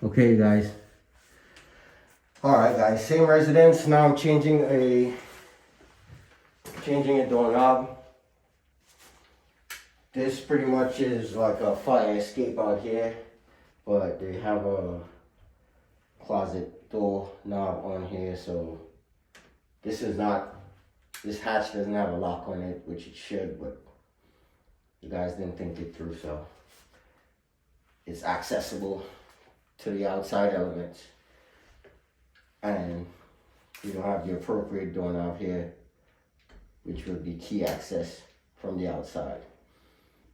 Okay, guys. Alright, guys, same residence. Now I'm changing a doorknob. This pretty much is like a fire escape out here, but they have a closet door knob on here, so this hatch doesn't have a lock on it, which it should, but you guys didn't think it through, so it's accessible to the outside elements. And you don't have the appropriate doorknob here, which would be key access from the outside.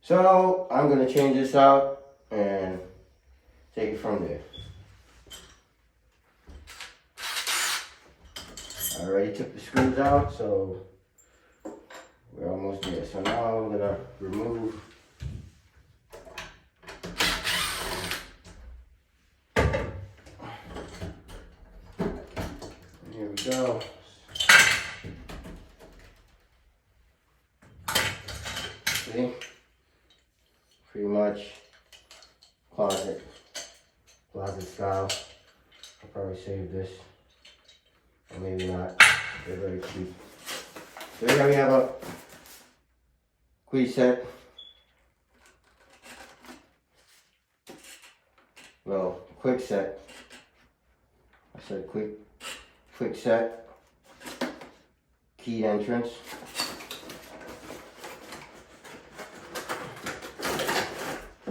So I'm gonna change this out and take it from there. I already took the screws out, so we're almost there. So now I'm gonna remove here we go. See? Pretty much closet style. I'll probably save this. Or maybe not. They're very cute. So here we have a quick set. Well, quick set. I said quick set. Keyed entrance.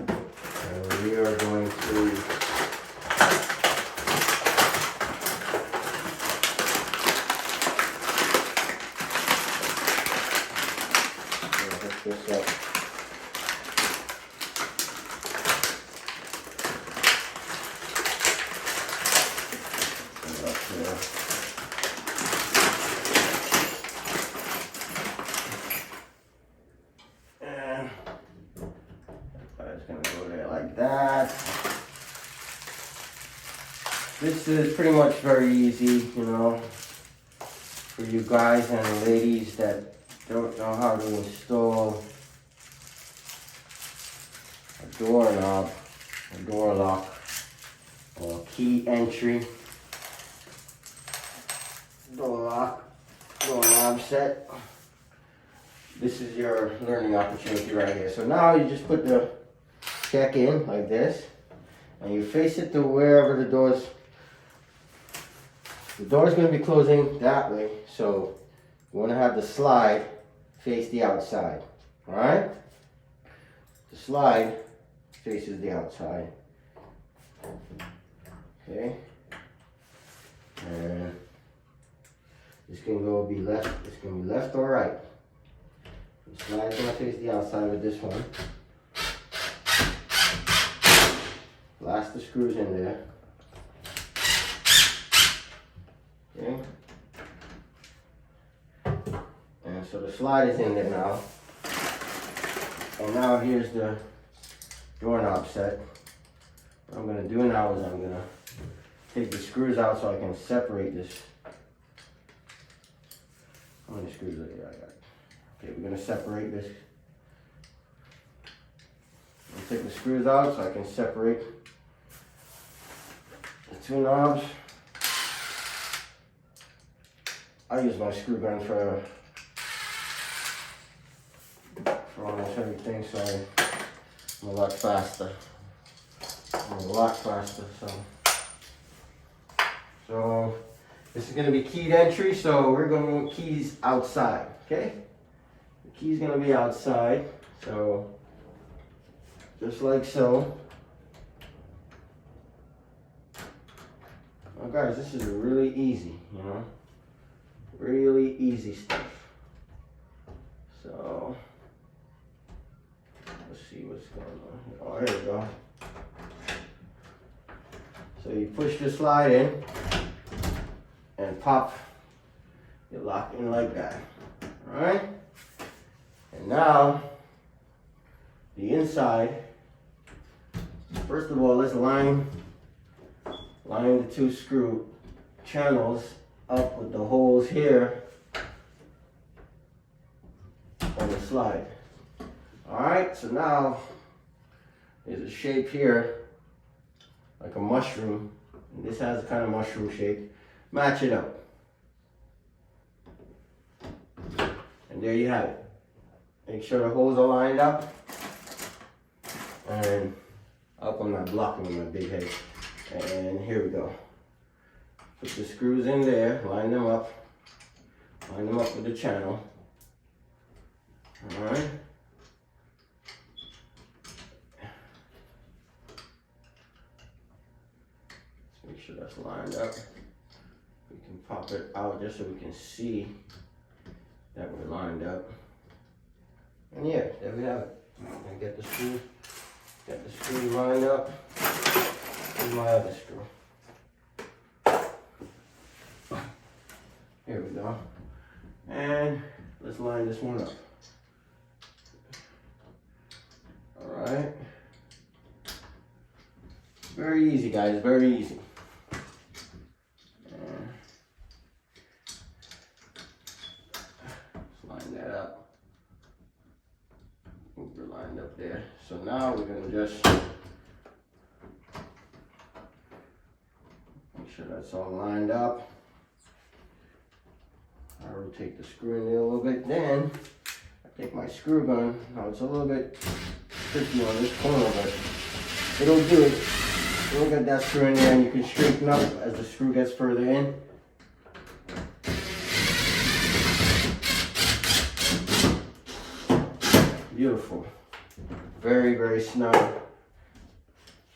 And we are going to hook this up. And it's gonna go there like that. This is pretty much very easy, you know, for you guys and ladies that don't know how to install a doorknob, a door lock, or key entry door lock, doorknob set. This is your learning opportunity right here. So now you just put the check in like this, and you face it to wherever the door's going to be closing that way. So you want to have the slide face the outside. All right? The slide faces the outside. Okay. And this can be left. This can be left or right. The slide's gonna face the outside with this one. Blast the screws in there. Okay. And so the slide is in there now. And now here's the doorknob set. What I'm gonna do now is I'm gonna take the screws out so I can separate this. How many screws are there? I got. Okay, we're gonna separate this. I'll take the screws out so I can separate the two knobs. I use my screw gun for almost everything, so I'm a lot faster. So this is gonna be keyed entry, so we're gonna want keys outside, okay? The key's gonna be outside, so just like so. Oh guys, this is really easy, you know? Really easy stuff. So let's see what's going on. Oh, there we go. So you push the slide in and pop your lock in like that. All right? And now the inside, first of all, let's line the two screw channels up with the holes here on the slide. All right, so now there's a shape here like a mushroom. And this has a kind of mushroom shape. Match it up. And there you have it. Make sure the holes are lined up. And I hope I'm not blocking with my big head. And here we go. Put the screws in there, line them up. Line them up with the channel. Alright. Let's make sure that's lined up. We can pop it out just so we can see that we're lined up. And yeah, there we have it. And get the screw lined up. Here's my other screw. Here we go. And let's line this one up. Alright. Very easy, guys, very easy. Let's line that up. We're lined up there. So now we're going to just make sure that's all lined up. I rotate the screw in there a little bit. Then I take my screw gun. Now it's a little bit tricky on this corner, but it'll do it. You'll get that screw in there and you can straighten up as the screw gets further in. Beautiful. Very, very snug.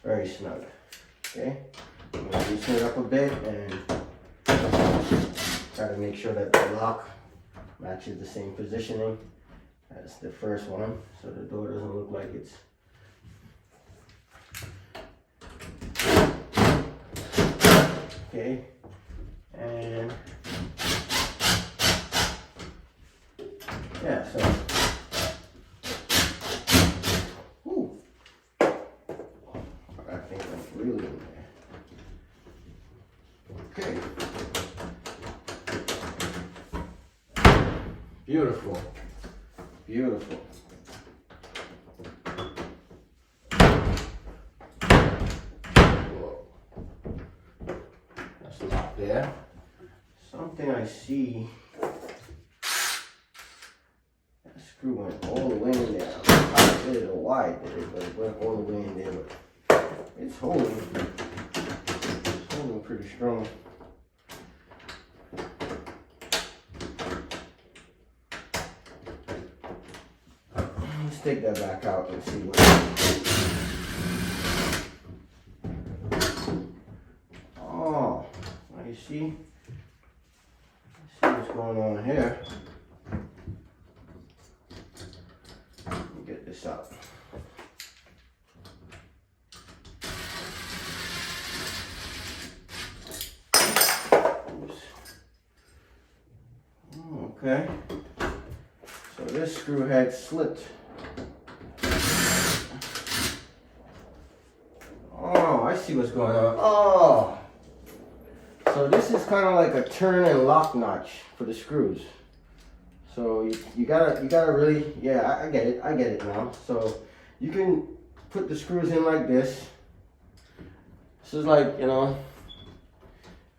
Very snug. Okay? I'm going to loosen it up a bit and try to make sure that the lock matches the same positioning as the first one, so the door doesn't look like it's okay. And yeah, so I think that's really in there. Okay. Beautiful. Beautiful. Whoa. That's locked there. Something I see. That screw went all the way in there. I don't know why it did it, but it went all the way in there. But it's holding. It's holding pretty strong. Let's take that back out and see what. Oh, now you see? Let's see what's going on here. Let me get this out. Oops. Oh, okay. So this screw head slipped. I see what's going on. Oh, so this is kind of like a turn and lock notch for the screws. So you gotta really, yeah, I get it now. So you can put the screws in like this. This is like, you know,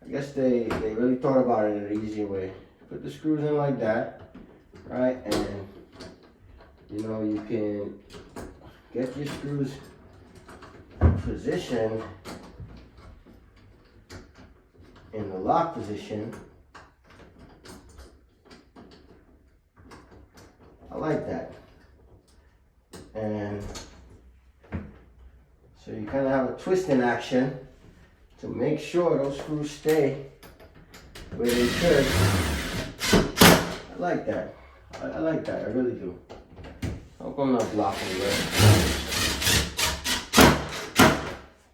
I guess they really thought about it in an easier way. Put the screws in like that, right? And you know, you can get your screws positioned in the lock position. I like that. And so you kind of have a twist in action to make sure those screws stay where they should. I like that. I like that. I really do. I hope I'm not blocking it.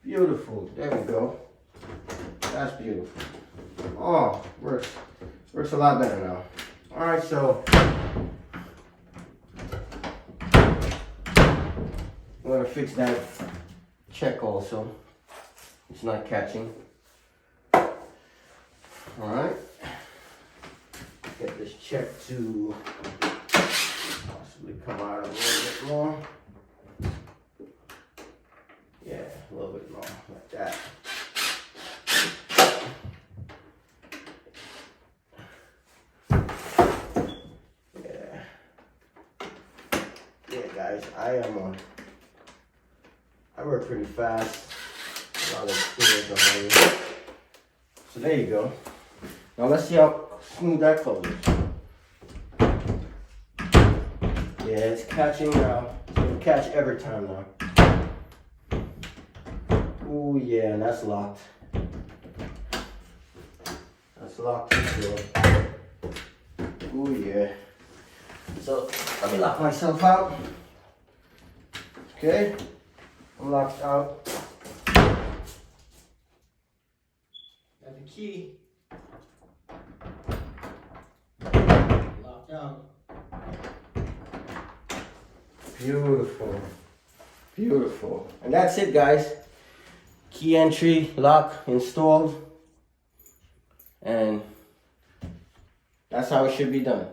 Beautiful. There we go. That's beautiful. Oh, works a lot better now. All right, so I'm gonna fix that check also. It's not catching. All right. Get this check to possibly come out a little bit more. Yeah, a little bit more, like that. I work pretty fast. A lot of experience behind me. So there you go. Now let's see how smooth that closes. Yeah, it's catching now. It's gonna catch every time now. Oh yeah, and that's locked. That's locked for sure. Oh yeah. So let me lock myself out. Okay, I'm locked out. Got the key. Locked out. Beautiful. Beautiful. And that's it, guys. Key entry, lock installed. And that's how it should be done.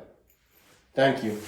Thank you.